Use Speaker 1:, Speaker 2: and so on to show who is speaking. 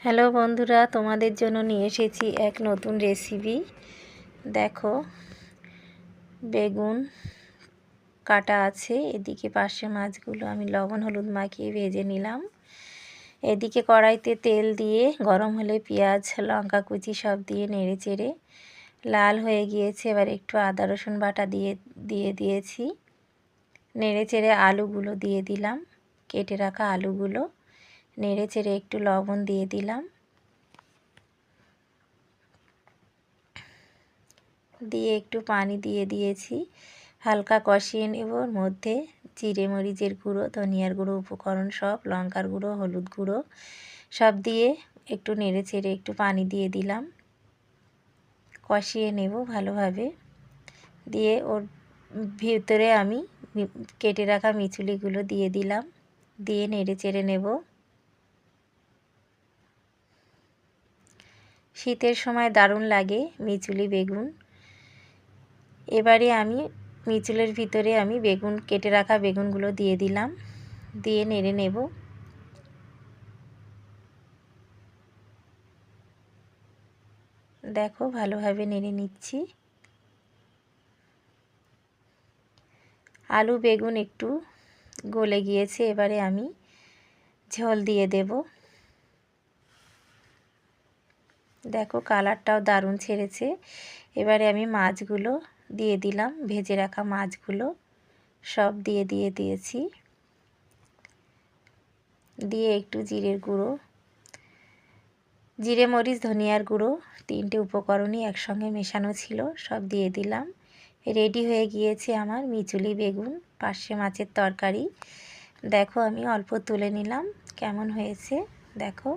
Speaker 1: Hello বন্ধুরা, তোমাদের জন্য নিয়ে এসেছি এক নতুন রেসিপি। দেখো, বেগুন কাটা আছে, এদিকে পাশে মাছগুলো আমি লবণ হলুদ মাখিয়ে ভেজে নিলাম। এদিকে কড়াইতে তেল দিয়ে গরম হলে পেঁয়াজ লঙ্কা কুচি সব দিয়ে নেড়ে চেড়ে লাল হয়ে গিয়েছে। এবার একটু আদা রসুন বাটা দিয়ে দিয়েছি। নেড়ে চেড়ে আলুগুলো দিয়ে দিলাম, কেটে রাখা আলুগুলো নেড়ে চেড়ে একটু লবণ দিয়ে দিলাম, দিয়ে একটু পানি দিয়ে দিয়েছি। হালকা কষিয়ে নেব। ওর মধ্যে জিরে মরিচের গুঁড়ো, ধনিয়ার গুঁড়ো, উপকরণ সব, লঙ্কার গুঁড়ো, হলুদ গুঁড়ো সব দিয়ে একটু নেড়ে চেড়ে একটু পানি দিয়ে দিলাম, কষিয়ে নেব ভালোভাবে। দিয়ে ওর ভিতরে আমি কেটে রাখা মিচুলিগুলো দিয়ে দিলাম, দিয়ে নেড়ে চেড়ে নেব। শীতের সময় দারুণ লাগে মিচুলি বেগুন। এবারে আমি মিচুলের ভিতরে আমি কেটে রাখা বেগুনগুলো দিয়ে দিলাম, দিয়ে নেড়ে নেব। দেখো, ভালোভাবে নেড়ে নিচ্ছি। আলু বেগুন একটু গলে গিয়েছে, এবারে আমি ঝোল দিয়ে দেব। দেখো, কালারটাও দারুণ ছেড়েছে। এবারে আমি মাছগুলো দিয়ে দিলাম, ভেজে রাখা মাছগুলো সব দিয়েছি। দিয়ে একটু জিরের গুঁড়ো, জিরে মরিচ ধনিয়ার গুঁড়ো, তিনটে উপকরণই একসঙ্গে মেশানো ছিল, সব দিয়ে দিলাম। রেডি হয়ে গিয়েছে আমার মিচুলি বেগুন পার্শে মাছের তরকারি। দেখো, আমি অল্প তুলে নিলাম, কেমন হয়েছে দেখো।